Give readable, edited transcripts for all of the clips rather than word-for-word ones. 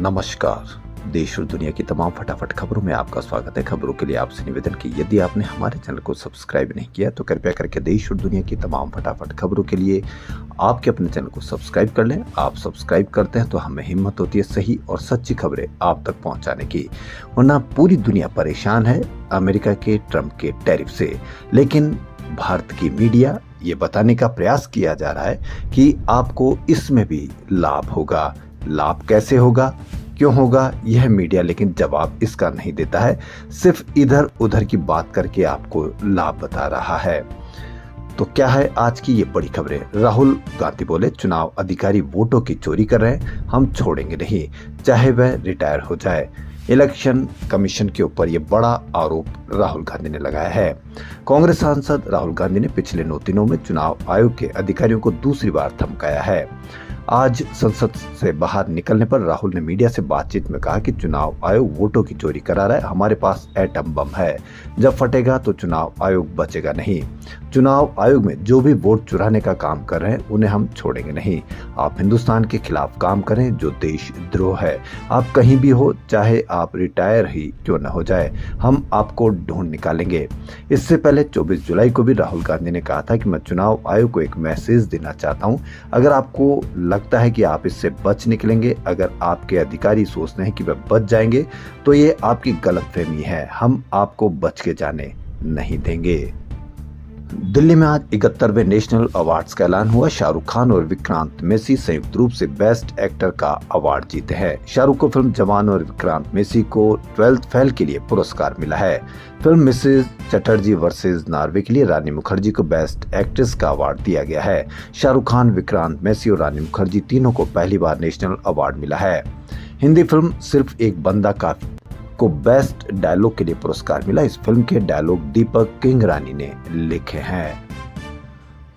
नमस्कार। देश और दुनिया की तमाम फटाफट खबरों में आपका स्वागत है। खबरों के लिए आपसे निवेदन कि यदि आपने हमारे चैनल को सब्सक्राइब नहीं किया तो कृपया करके देश और दुनिया की तमाम फटाफट खबरों के लिए आपके अपने चैनल को सब्सक्राइब कर लें। आप सब्सक्राइब करते हैं तो हमें हिम्मत होती है सही और सच्ची खबरें आप तक पहुंचाने की, वरना पूरी दुनिया परेशान है अमेरिका के ट्रंप के टैरिफ से। लेकिन भारत की मीडिया ये बताने का प्रयास किया जा रहा है कि आपको इसमें भी लाभ होगा। लाभ कैसे होगा, क्यों होगा, यह मीडिया लेकिन जवाब इसका नहीं देता है, सिर्फ इधर उधर की बात करके आपको लाभ बता रहा है। तो क्या है आज की ये बड़ी खबरें। राहुल गांधी बोले चुनाव अधिकारी वोटों की चोरी कर रहे हैं, हम छोड़ेंगे नहीं, चाहे वह रिटायर हो जाए। इलेक्शन कमीशन के ऊपर यह बड़ा आरोप राहुल गांधी ने लगाया है। कांग्रेस सांसद राहुल गांधी ने पिछले 9 दिनों में चुनाव आयोग के अधिकारियों को दूसरी बार धमकाया है। आज संसद से बाहर निकलने पर राहुल ने मीडिया से बातचीत में कहा कि चुनाव आयोग वोटों की चोरी करा रहा है, हमारे पास एटम बम है, जब फटेगा तो चुनाव आयोग बचेगा नहीं। चुनाव आयोग में जो भी वोट चुराने का काम कर रहे हैं उन्हें हम छोड़ेंगे नहीं। आप हिंदुस्तान के खिलाफ काम करें जो देशद्रोह है, आप कहीं भी हो, चाहे आप रिटायर ही क्यों न हो जाए, हम आपको ढूंढ निकालेंगे। इससे पहले 24 जुलाई को भी राहुल गांधी ने कहा था कि मैं चुनाव आयोग को एक मैसेज देना चाहता हूं, अगर आपको लगता है कि आप इससे बच निकलेंगे, अगर आपके अधिकारी सोचते हैं कि वह बच जाएंगे, तो ये आपकी गलतफहमी है, हम आपको बच के जाने नहीं देंगे। दिल्ली में आज 71वें नेशनल अवार्ड्स का ऐलान हुआ। शाहरुख खान और विक्रांत मैसी संयुक्त रूप से बेस्ट एक्टर का अवार्ड जीते हैं। शाहरुख को फिल्म जवान और विक्रांत मैसी को 12th फेल के लिए पुरस्कार मिला है। Film Mrs Chatterjee versus Norway के लिए रानी मुखर्जी को बेस्ट एक्ट्रेस का अवार्ड दिया गया है। शाहरुख खान, विक्रांत मैसी और रानी मुखर्जी तीनों को पहली बार नेशनल अवार्ड मिला है। हिंदी फिल्म सिर्फ एक बंदा काफी को बेस्ट डायलॉग के लिए पुरस्कार मिला। इस फिल्म के डायलॉग दीपक किंगरानी ने लिखे हैं।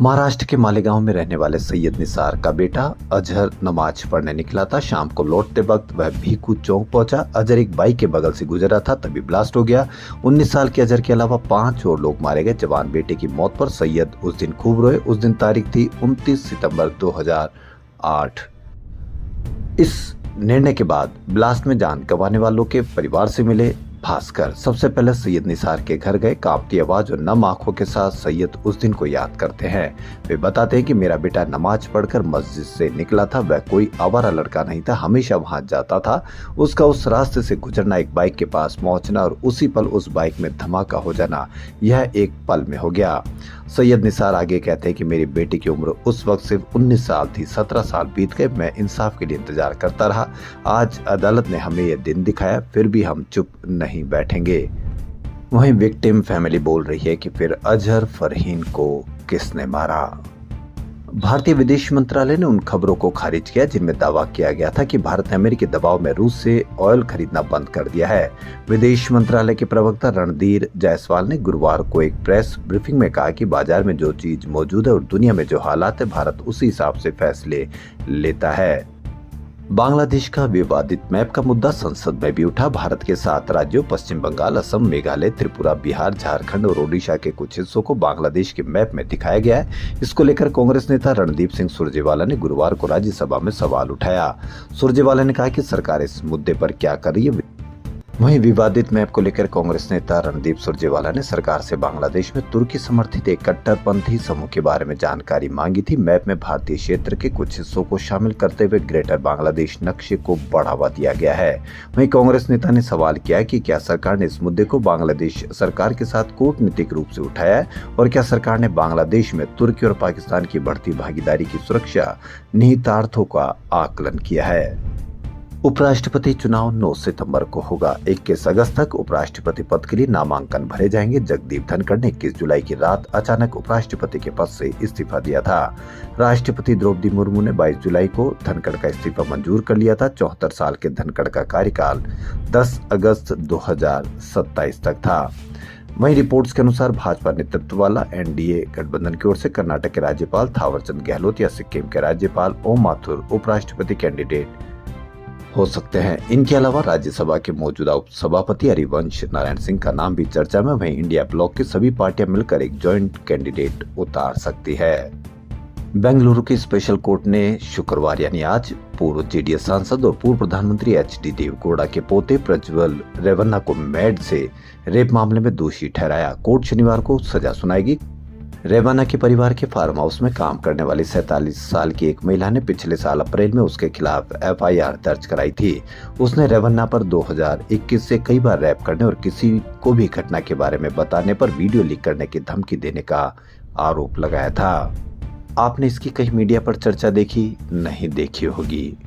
महाराष्ट्र के मालेगांव में रहने वाले सैयद निसार का बेटा अजहर नमाज पढ़ने निकला था। शाम को लौटते वक्त वह भीखू चौक पहुंचा। अजहर एक बाइक के बगल से गुजरा था, तभी ब्लास्ट हो गया। 19 साल के अजहर के अलावा 5 और लोग मारे गए। जवान बेटे की मौत पर सैयद उस दिन खूब रोए। उस दिन तारीख थी 29 सितंबर 2008। इस निर्णय के बाद ब्लास्ट में जान गंवाने वालों के परिवार से मिले भास्कर सबसे पहले सैयद निसार के घर गए। कांपती आवाज और नम आंखों के साथ सैयद उस दिन को याद करते हैं। वे बताते हैं कि मेरा बेटा नमाज पढ़कर मस्जिद से निकला था, वह कोई आवारा लड़का नहीं था, हमेशा वहां जाता था। उसका उस रास्ते से गुजरना, एक बाइक के पास पहुंचना और उसी पल उस बाइक में धमाका हो जाना, यह एक पल में हो गया। सैयद निसार आगे कहते हैं कि मेरी बेटी की उम्र उस वक्त सिर्फ 19 साल थी। 17 साल बीत गए, मैं इंसाफ के लिए इंतजार करता रहा। आज अदालत ने हमें यह दिन दिखाया, फिर भी हम चुप नहीं बैठेंगे। वहीं विक्टिम फैमिली बोल रही है कि फिर अजहर फरहीन को किसने मारा। भारतीय विदेश मंत्रालय ने उन खबरों को खारिज किया जिनमें दावा किया गया था कि भारत ने अमेरिकी दबाव में रूस से ऑयल खरीदना बंद कर दिया है। विदेश मंत्रालय के प्रवक्ता रणधीर जायसवाल ने गुरुवार को एक प्रेस ब्रीफिंग में कहा कि बाजार में जो चीज मौजूद है और दुनिया में जो हालात है, भारत उसी हिसाब से फैसले लेता है। बांग्लादेश का विवादित मैप का मुद्दा संसद में भी उठा। भारत के 7 राज्यों पश्चिम बंगाल, असम, मेघालय, त्रिपुरा, बिहार, झारखंड और ओडिशा के कुछ हिस्सों को बांग्लादेश के मैप में दिखाया गया है। इसको लेकर कांग्रेस नेता रणदीप सिंह सुरजेवाला ने गुरुवार को राज्यसभा में सवाल उठाया। सुरजेवाला ने कहा कि सरकार इस मुद्दे पर क्या कर रही है। वहीं विवादित मैप को लेकर कांग्रेस नेता रणदीप सुरजेवाला ने सरकार से बांग्लादेश में तुर्की समर्थित एक कट्टरपंथी समूह के बारे में जानकारी मांगी थी। मैप में भारतीय क्षेत्र के कुछ हिस्सों को शामिल करते हुए ग्रेटर बांग्लादेश नक्शे को बढ़ावा दिया गया है। वहीं कांग्रेस नेता ने सवाल किया कि क्या सरकार ने इस मुद्दे को बांग्लादेश सरकार के साथ कूटनीतिक रूप से उठाया है और क्या सरकार ने बांग्लादेश में तुर्की और पाकिस्तान की बढ़ती भागीदारी की सुरक्षा निहितार्थों का आकलन किया है। उपराष्ट्रपति चुनाव 9 सितंबर को होगा। 21 अगस्त तक उपराष्ट्रपति पद के लिए नामांकन भरे जाएंगे। जगदीप धनखड़ ने 21 जुलाई की रात अचानक उपराष्ट्रपति के पद से इस्तीफा दिया था। राष्ट्रपति द्रौपदी मुर्मू ने 22 जुलाई को धनखड़ का इस्तीफा मंजूर कर लिया था। 74 साल के धनखड़ का कार्यकाल 10 अगस्त 2027 तक था। वहीं रिपोर्ट्स के अनुसार भाजपा नेतृत्व वाला एनडीए गठबंधन की ओर से कर्नाटक के राज्यपाल थावरचंद गहलोत या सिक्किम के राज्यपाल ओम माथुर उपराष्ट्रपति कैंडिडेट हो सकते हैं। इनके अलावा राज्यसभा के मौजूदा उपसभापति हरिवंश नारायण सिंह का नाम भी चर्चा में। वहीं इंडिया ब्लॉक की सभी पार्टियां मिलकर एक जॉइंट कैंडिडेट उतार सकती है। बेंगलुरु की स्पेशल कोर्ट ने शुक्रवार यानी आज पूर्व जेडीएस सांसद और पूर्व प्रधानमंत्री एचडी देवेगौड़ा के पोते प्रज्वल रेवन्ना को मेड से रेप मामले में दोषी ठहराया। कोर्ट शनिवार को सजा सुनाएगी। रेवन्ना के परिवार के फार्म हाउस में काम करने वाली 47 साल की एक महिला ने पिछले साल अप्रैल में उसके खिलाफ एफआईआर दर्ज कराई थी। उसने रेवन्ना पर 2021 से कई बार रैप करने और किसी को भी घटना के बारे में बताने पर वीडियो लीक करने की धमकी देने का आरोप लगाया था। आपने इसकी कहीं मीडिया पर चर्चा देखी नहीं देखी होगी।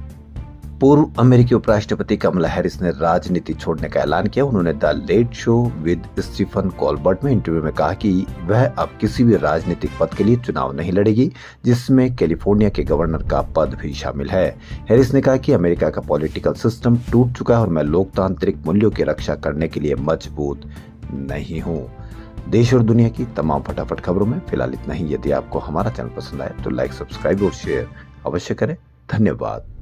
पूर्व अमेरिकी उपराष्ट्रपति कमला हैरिस ने राजनीति छोड़ने का ऐलान किया। उन्होंने the late show with Stephen Colbert में इंटरव्यू में कहा कि वह अब किसी भी राजनीतिक पद के लिए चुनाव नहीं लड़ेगी, जिसमें कैलिफोर्निया के गवर्नर का पद भी शामिल है। हैरिस ने कहा कि अमेरिका का पॉलिटिकल सिस्टम टूट चुका है और मैं लोकतांत्रिक मूल्यों की रक्षा करने के लिए मजबूत नहीं हूँ। देश और दुनिया की तमाम फटाफट खबरों में फिलहाल इतना ही। यदि आपको हमारा चैनल पसंद आए तो लाइक, सब्सक्राइब और शेयर अवश्य करें। धन्यवाद।